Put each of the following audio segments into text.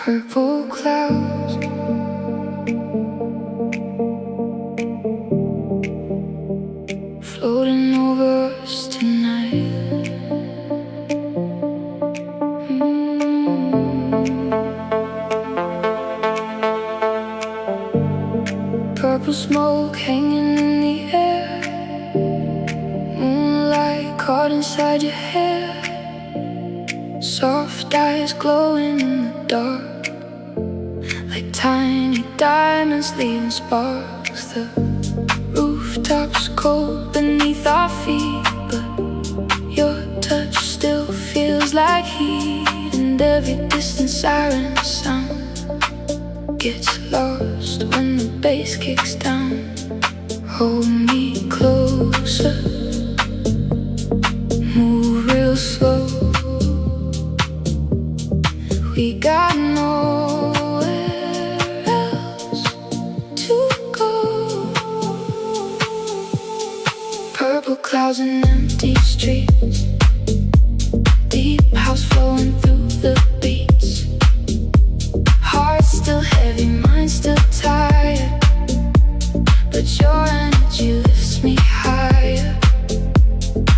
Purple clouds, floating over us tonight. Purple smoke hanging in the air, moonlight caught inside your hair, soft eyes glowing in the dark, like tiny diamonds leaving sparks. The rooftops cold beneath our feet, but your touch still feels like heat. And every distant siren sound gets lost when the bass kicks down. Hold me closer, move real slow. We got nowhere else to go. Purple clouds and empty streets, deep house flowing through the beats. Heart still heavy, mind still tired, but your energy lifts me higher.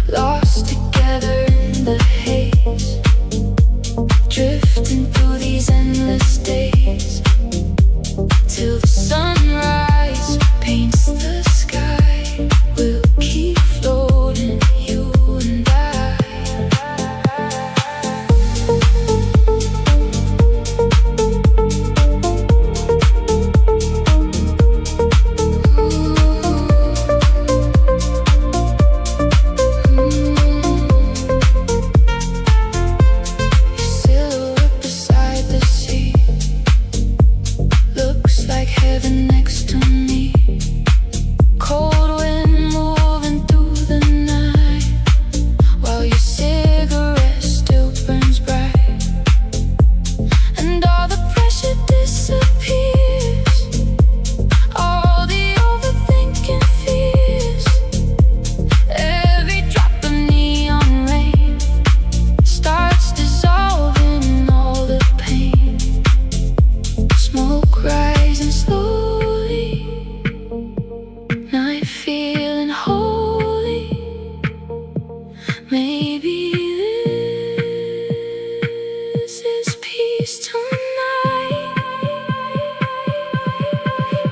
Lost together in the haze, drifting through these endless days, till the sunrise paints the sky. We'll keep floating, you and I.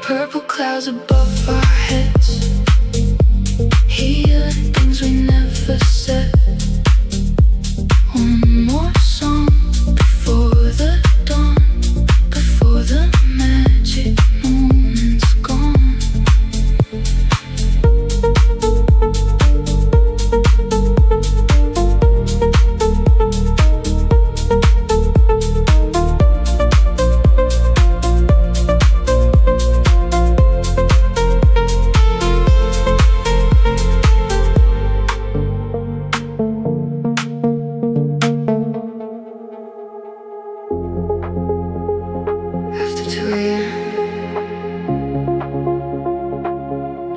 Purple clouds above our heads, healing things we never said. One more song before the dawn, before the magic moment's gone.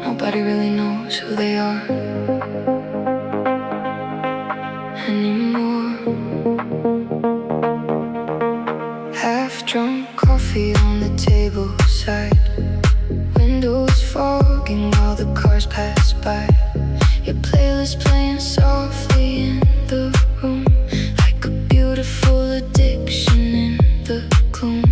Nobody really knows who they are anymore. Half drunk coffee on the table side, windows fogging while the cars pass by. Your playlist playing softly in the room, like a beautiful addiction in the gloom.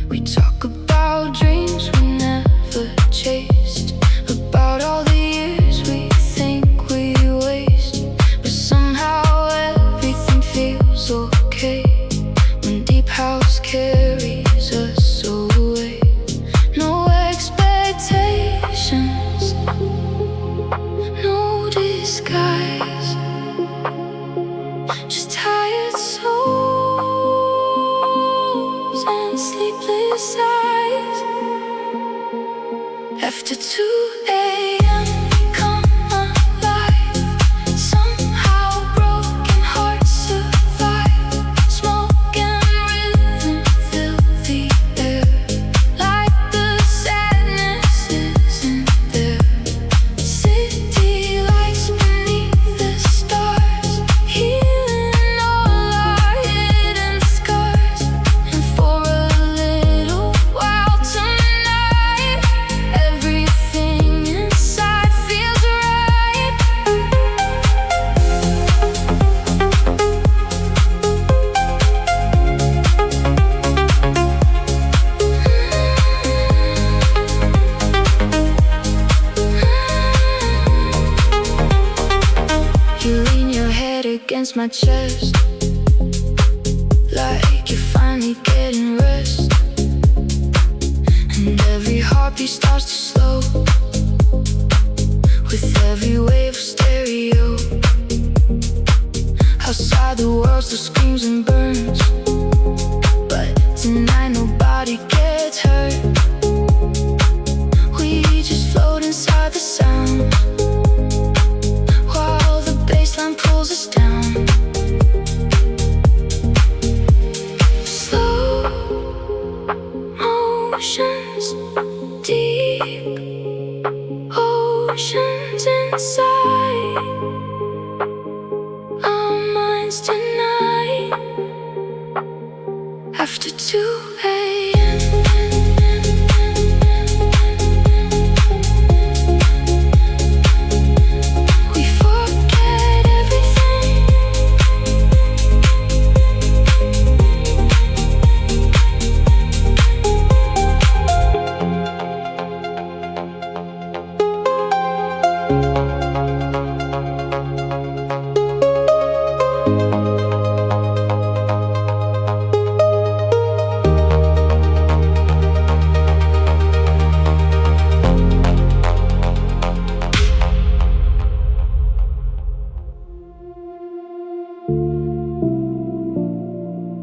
We talk about dreams we never chased, about all the years we think we waste, but somehow everything feels okay when deep house carries us away. No expectations, no disguise, just tired souls and sleepless eyes. After 2 a.m. we come alive, somehow broken hearts survive. Smoke and rhythm fill the air, like the sadness isn't there. City lights beneath the stars, healing all our hidden scars. And for a my chest, like you're finally getting rest. And every heartbeat starts to slow with every wave of stereo. Outside the world still screams and burns, but tonight nobody gets hurt. We just float inside the sound while the bassline pulls us down. Slow motions, deep oceans inside our minds tonight. After 2 a.m. we forget everything.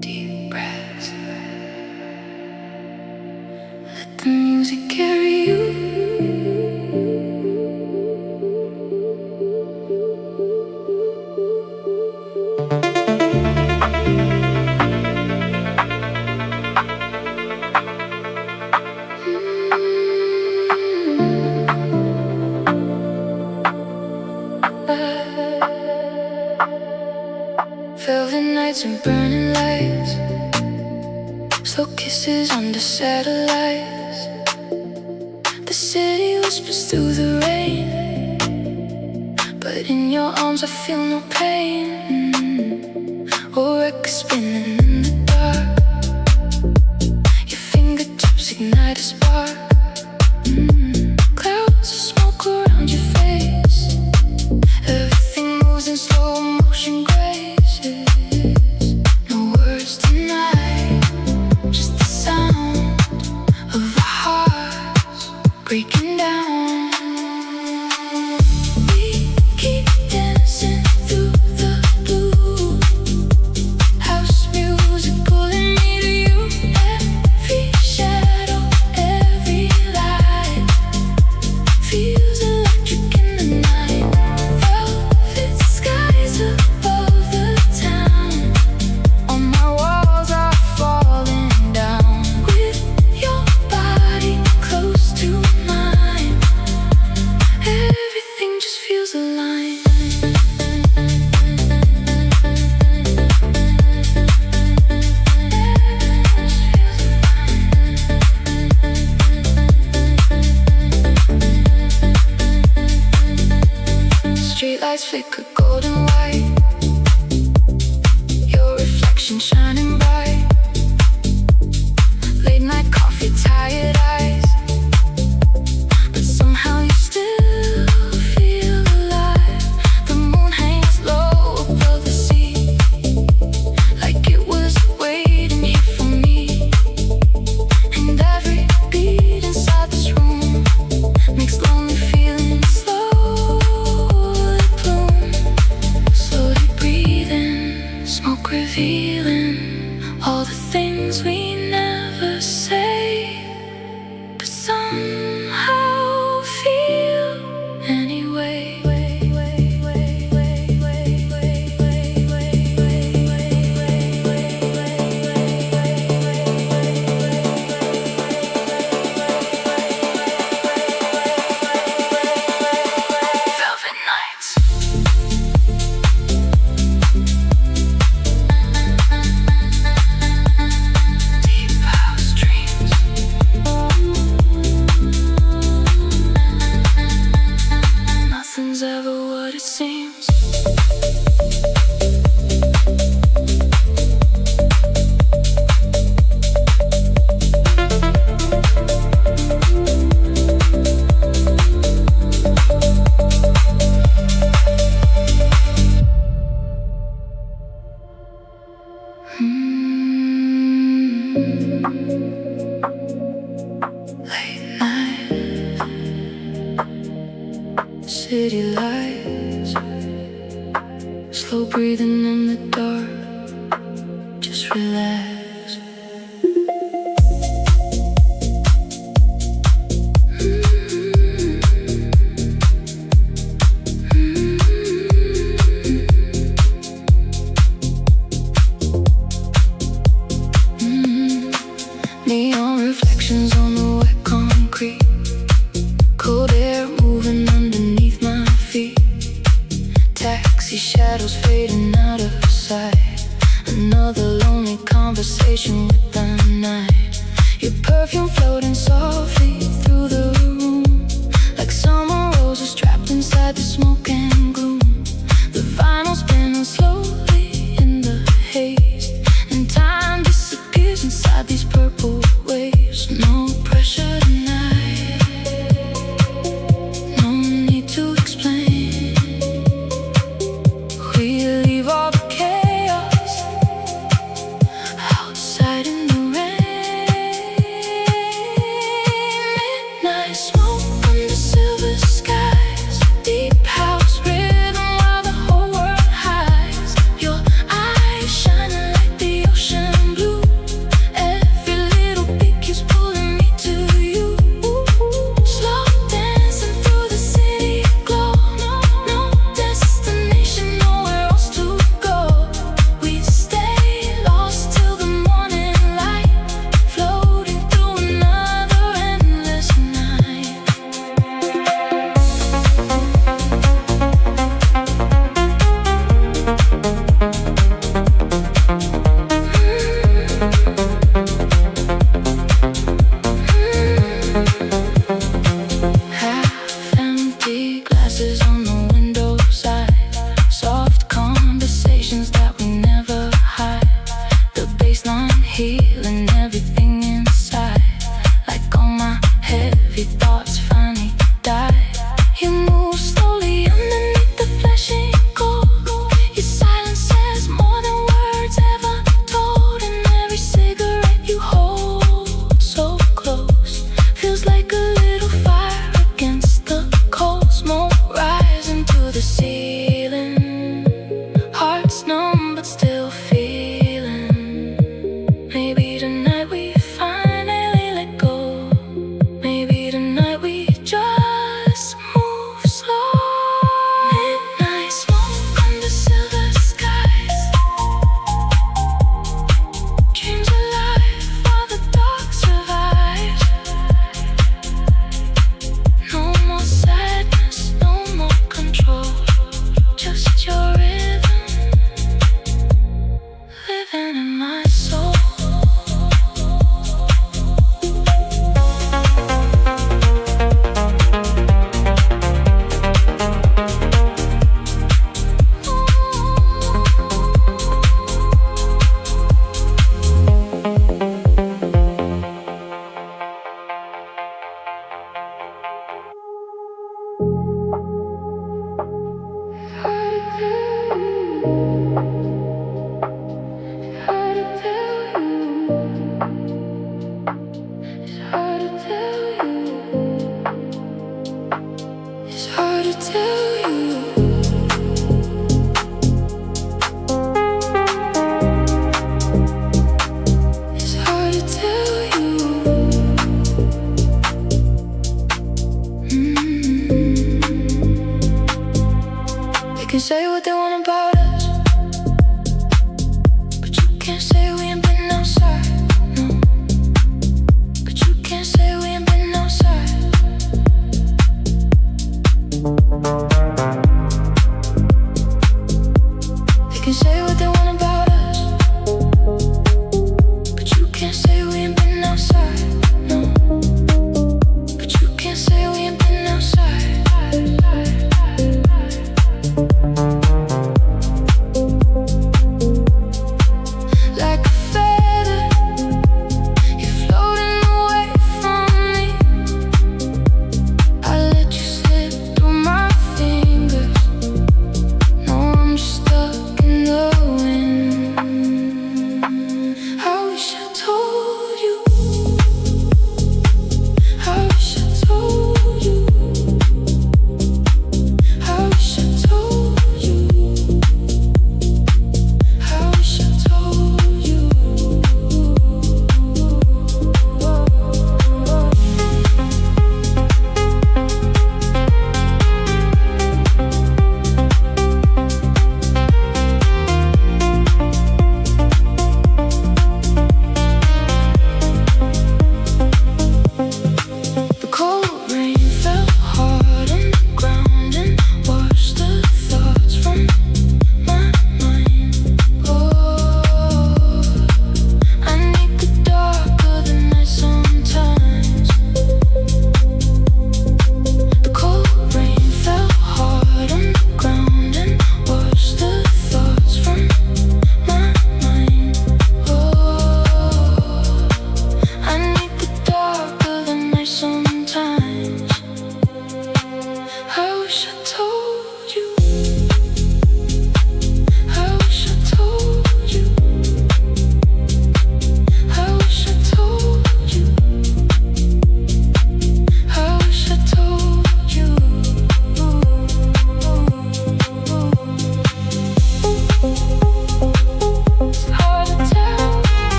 Deep breaths. Let the music carry you. Velvet nights and burning lights, slow kisses under satellites. The city whispers through the rain, but in your arms I feel no pain. Or records spinning in the dark, your fingertips ignite a spark. Clouds of smoke around your face, everything moves in slow motion graces. No words tonight, just the sound of our hearts breaking down. We keep dancing through the blue, house music pulling me to you. Every shadow, every light feels electric in the night. Velvet skies above the town, all my walls are falling down. With your body close to mine, everything just feels aligned. Streetlights flicker golden white, your reflection shining bright. Late night coffee, tired eyes, but somehow you still feel alive. The moon hangs low above the sea, like it was waiting here for me. And every beat inside this room makes lonely feelings slowly bloom. Slowly breathing, smoke revealing all the things we never say, but somehow feel anyway. Velvet nights. Deep house dreams. Neon reflections on the wet concrete, cold air moving underneath my feet. Taxi shadows fading out of sight. Another lonely conversation with the night. Your perfume floating softly through the room, like summer roses trapped inside the smoke and gloom. The vinyl spinning slowly in the haze, and time disappears inside these purple waves. No pressure tonight, no need to explain. We leave all the chaos outside in the rain. Midnight smoke under silver skies, deep house rhythm while the whole world hides. Your eyes shining like the ocean blue. Every little beat keeps pulling me to you. Slow dancing through the city glow. No destination, nowhere else to go. We stay lost till the morning light, floating through another endless night. Half empty glasses on the window side, soft conversations that we never hide. The bassline healing everything inside, like all my heavy thoughts finally died. You move slowly underneath the flashing gold. Your silence says more than words ever told, and every cigarette you hold so close feels like a little fire against the cold. Smoke rising to the ceiling, hearts numb but still feeling. Maybe tonight we finally let go. Maybe tonight we just move slow. Midnight smoke under silver skies, dreams alive while the dark survives. No more sadness, no more control, just your rhythm living in my soul. It's hard to tell you. It's hard to tell you. They can say what they want about us, but you can't say we ain't been outside. No, but you can't say we ain't been outside. They can say what they want about us, but you can't say we ain't been outside. No, but you can't say we ain't been outside. Like a feather, you're floating away from me. I let you slip through my fingers. No, I'm just stuck in the wind. I wish I told you. I wish I told you. I wish I told you. I wish I told you.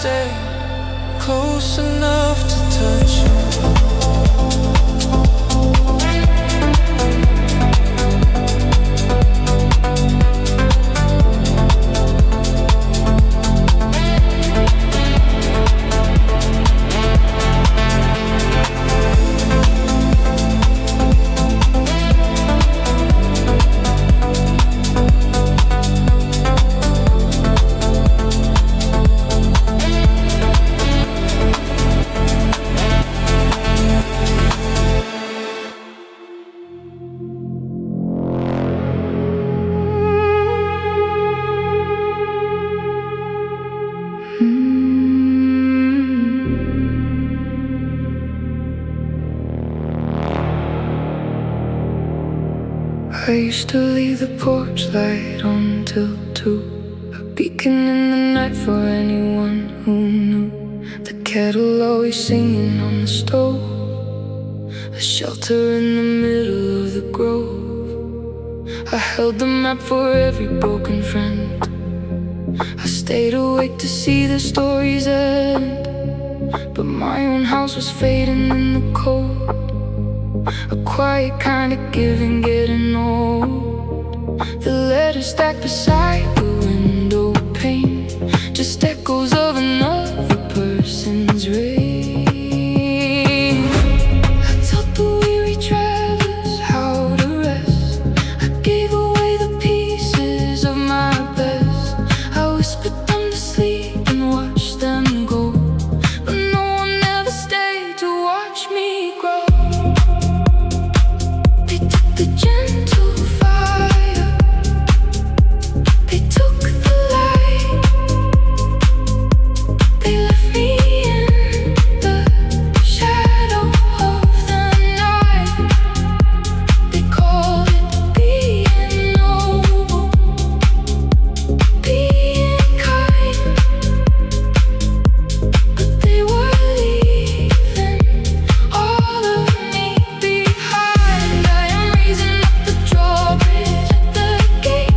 stay close enough to touch you. I used to leave the porch light on till 2, a beacon in the night for anyone who knew. The kettle always singing on the stove, a shelter in the middle of the grove. I held the map for every broken friend. I stayed awake to see the stories end, but my own house was fading in the cold, a quiet kind of giving, getting old. The letters stacked beside the window pane, just echoes of another person's rain. I taught the weary travelers how to rest. I gave away the pieces of my best. I whispered them to sleep and watched them go, but no one ever stayed to watch me grow. The gentle fire, they took the light, they left me in the shadow of the night. They called it being noble, being kind, but they were leaving all of me behind. I am raising up the drawbridge at the gate.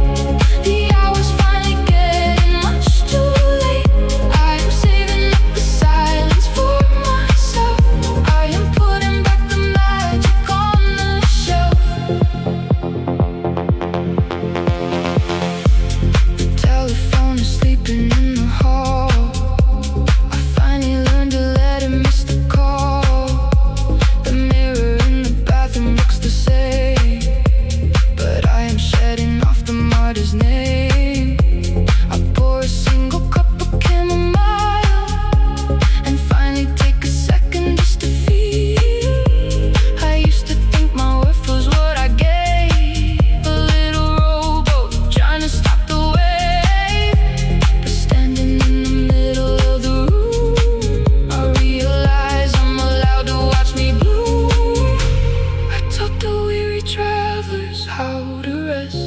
The hour's finally getting much too late. I am saving up the silence for myself. I am putting back the magic on the shelf. The telephone is sleeping in the hall. I finally learned to let it miss the call. The mirror in the bathroom looks the same, but I am shedding off the martyr's name. I pour a single cup of chamomile and finally take a second just to feel. I used to think my worth was what I gave, a little rowboat trying to stop the wave. But standing in the middle of the room, I realize I'm allowed to watch me bloom. I taught the weary travelers how to rest.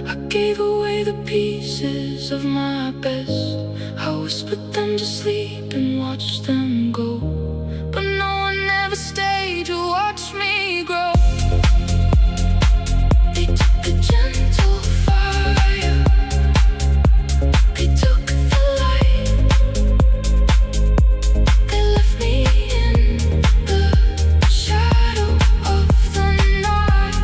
I gave away the pieces of my best. I whispered them to sleep and watched them go, but no one ever stayed to watch me grow. They took the gentle fire, they took the light, they left me in the shadow of the night.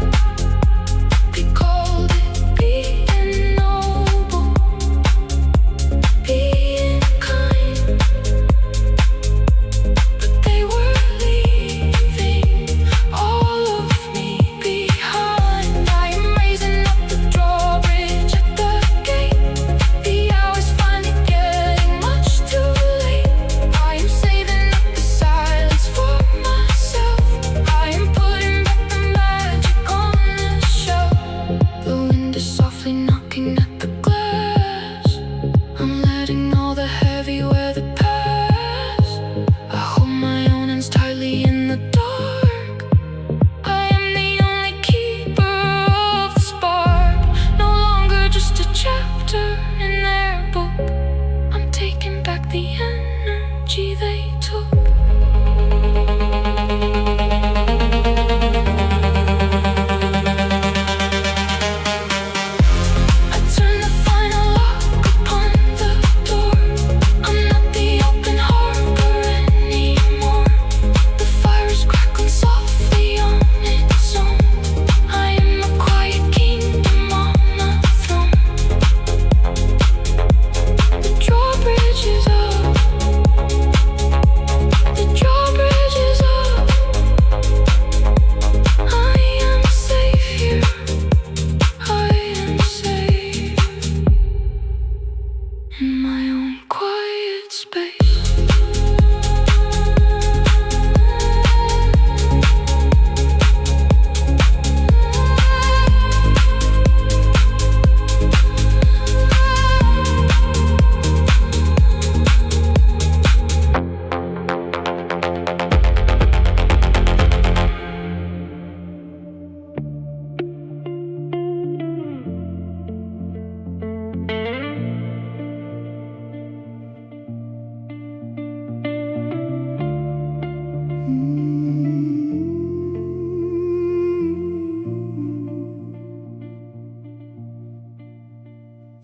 They called it being noble, being kind, but they were leaving all of me behind. I am raising up the drawbridge at the gate. The hour's finally getting much too late. I am saving up the silence for myself. I am putting back the magic on the shelf. The wind is softly knocking at the glass. I'm letting all the heavy weather pass. I hold my own hands tightly in the dark. I am the only keeper of the spark, no longer just a chapter in their book. I'm taking back the energy they took. I turn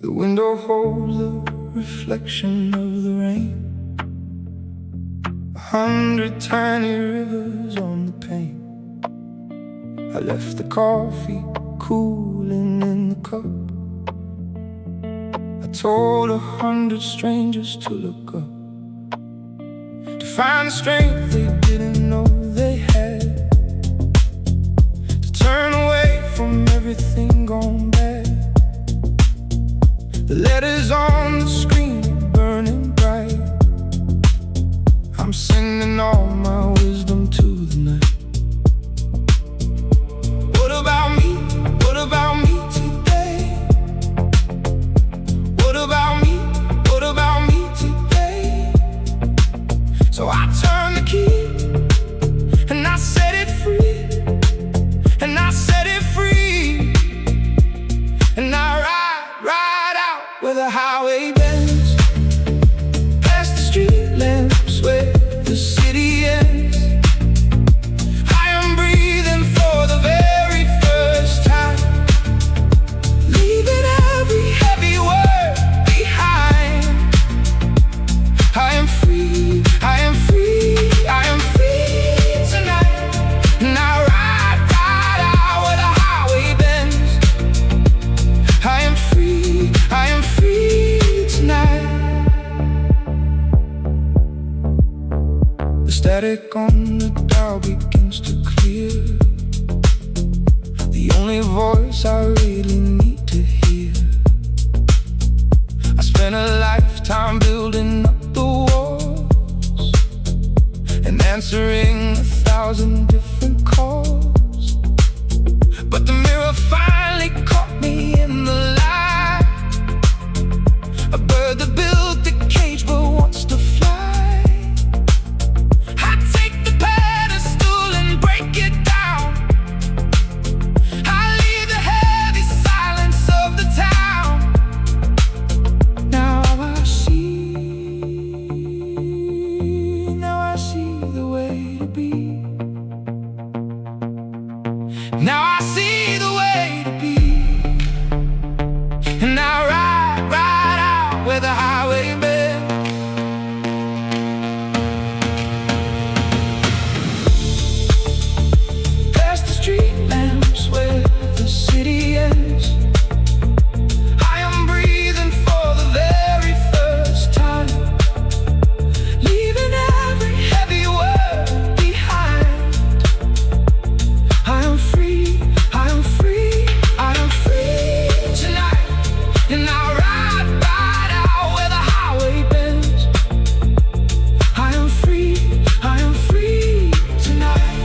The window holds the reflection of the rain, 100 tiny rivers on the pane. I left the coffee cooling in the cup. I told 100 strangers to look up, to find the strength they didn't know they had, to turn away from everything gone bad. The letters on the screen are burning bright. I'm sending all my wisdom to the night. What about me? What about me today? What about me? What about me today? So I turned the key and I set it free, and I set it free, and I ride out where the highway bends, past the street lamps where the city ends. I am breathing for the very first time, leaving every heavy word behind. I am free, I am free, I am free tonight. And I ride out where the highway bends. I am free, I am free tonight. The static on the dial begins to clear, the only voice I really need to hear. I spent a lifetime building up the walls and answering 1,000 different calls, but the mirror finally caught me in the light. A bird that built the cage but wants to fly. I take the pedestal and break it down. I leave the heavy silence of the town. Now I see the way to be. Now I see the way to be. And I ride out where the highway bends. Past the street lamps where the city ends. I am breathing for the very first time, leaving every heavy word behind. I am free, I am free, I am free tonight. And I ride out where the highway bends. I am free, I am free tonight.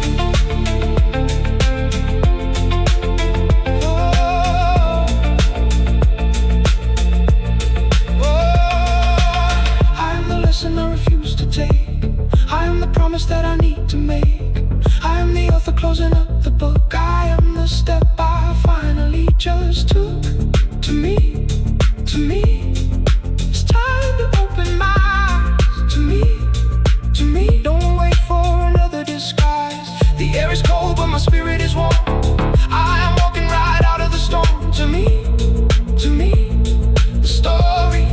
Oh, I am the lesson I refuse to take. I am the promise that I need to make. I am the author closing up the book. I am the step I finally just took. To me, to me, it's time to open my eyes. To me, to me, don't wait for another disguise. The air is cold but my spirit is warm. I am walking right out of the storm. To me, the story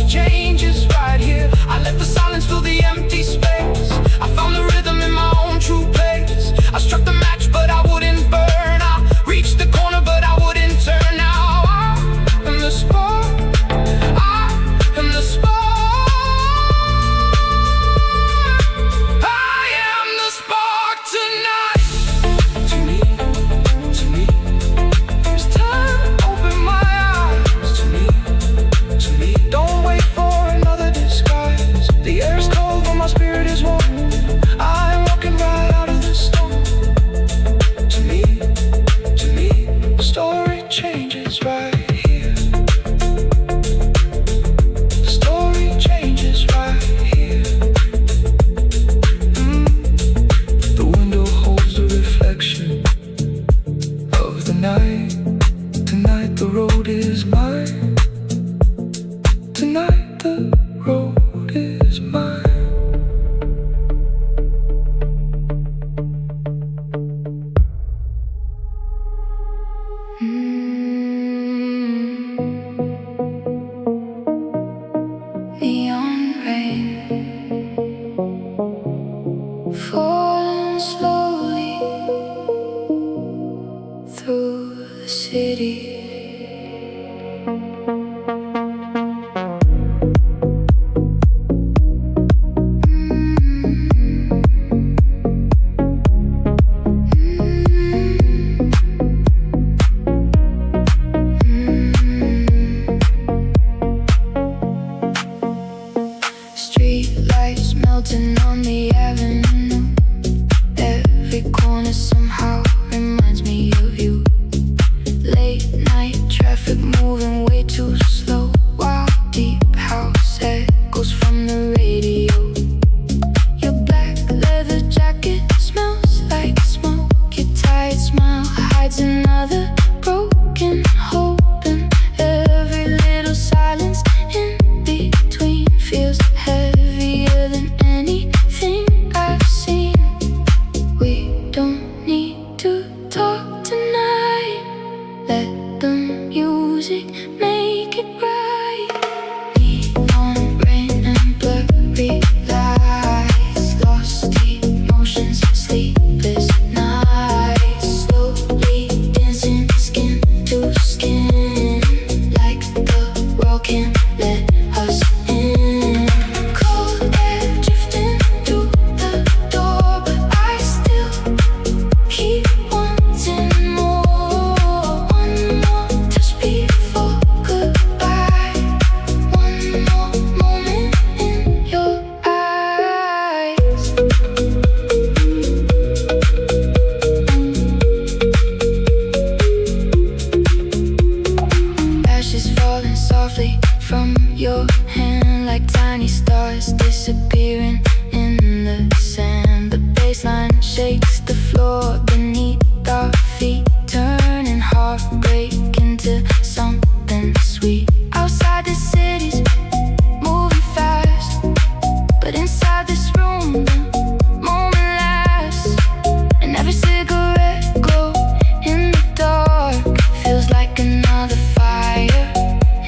changes right here. I let the silence fill the empty space. I found the rhythm in my own true place. I struck the match but I wouldn't burn. I reached the corner but I wouldn't turn. Now I am the spark, I am the spark. I am the spark tonight. To me, it's time to open my eyes. To me, don't wait for another disguise. The air is cold but my spirit is warm. I am walking right out of the storm. To me, the story changes right here. The story changes right here. The window holds the reflection of the night. Tonight the road is mine. Tonight the road is mine. can't let us in. Cold air drifting through the door, but I still keep wanting more. One more touch before goodbye. One more moment in your eyes. Ashes falling softly from your hand, like tiny stars disappearing in the sand. The bassline shakes the floor beneath our feet, turning heartbreak into something sweet. Outside the city's moving fast, but inside this room the moment lasts. And every cigarette glow in the dark feels like another fire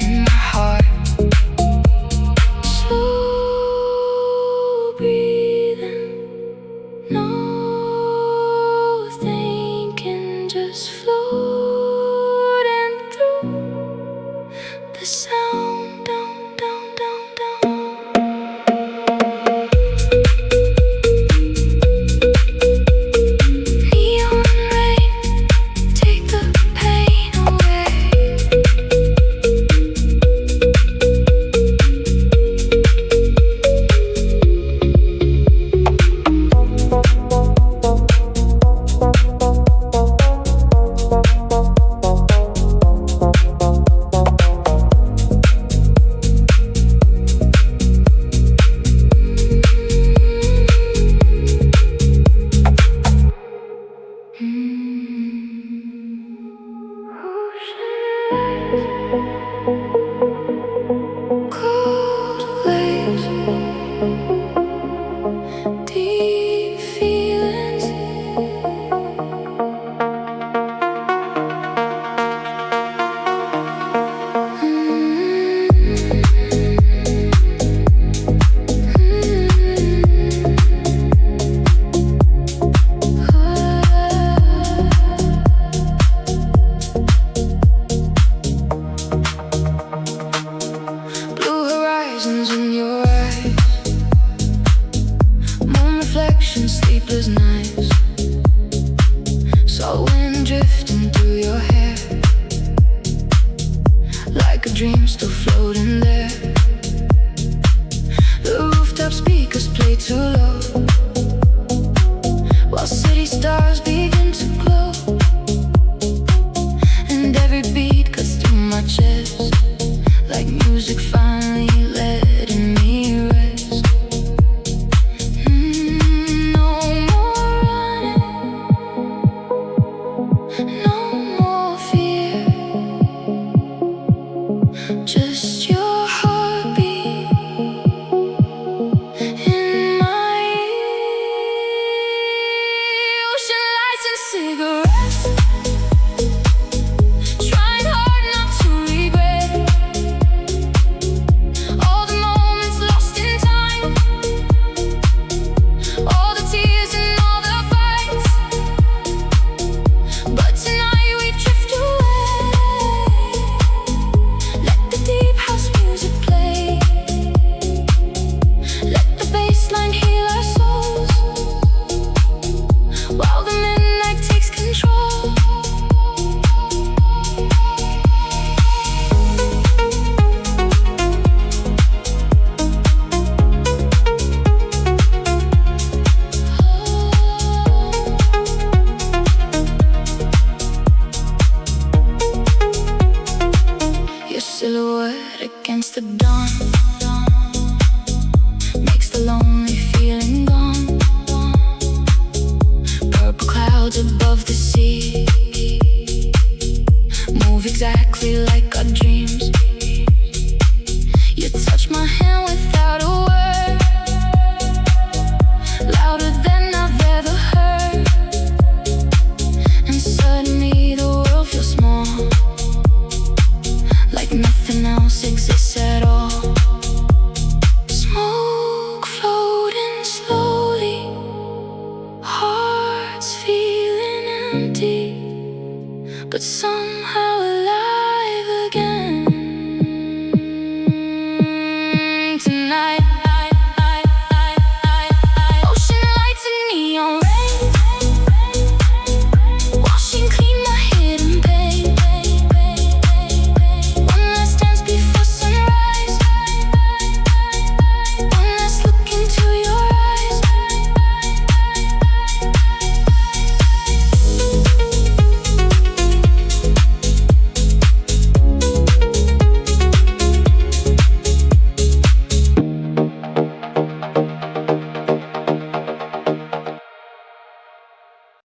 in my heart. Slow breathing, no thinking, just floating through the sound. Down, down, down, down. Neon rain, take the pain away. Cold waves, deep feelings. Blue horizons in your eyes, moon reflections, sleepless nights. Saw wind drifting through your hair, like a dream still floating there. The rooftop speakers play too low, while city stars begin to glow. And every beat cuts through my chest, like music finally letting me rest. No more running, no more fear, just your heartbeat in my ear. Ocean lights and cigarettes, trying hard not to regret all the moments lost in time, all the tears and all the fights. But tonight we drift away, let the deep house music play, let the bassline heal our souls, while the midnight takes control. Your silhouette against the dawn makes the lonely feeling gone. Purple clouds above the sea move exactly like our dreams. You touch my hand without a word, louder than I've ever heard. And suddenly the world feels small, like nothing else exists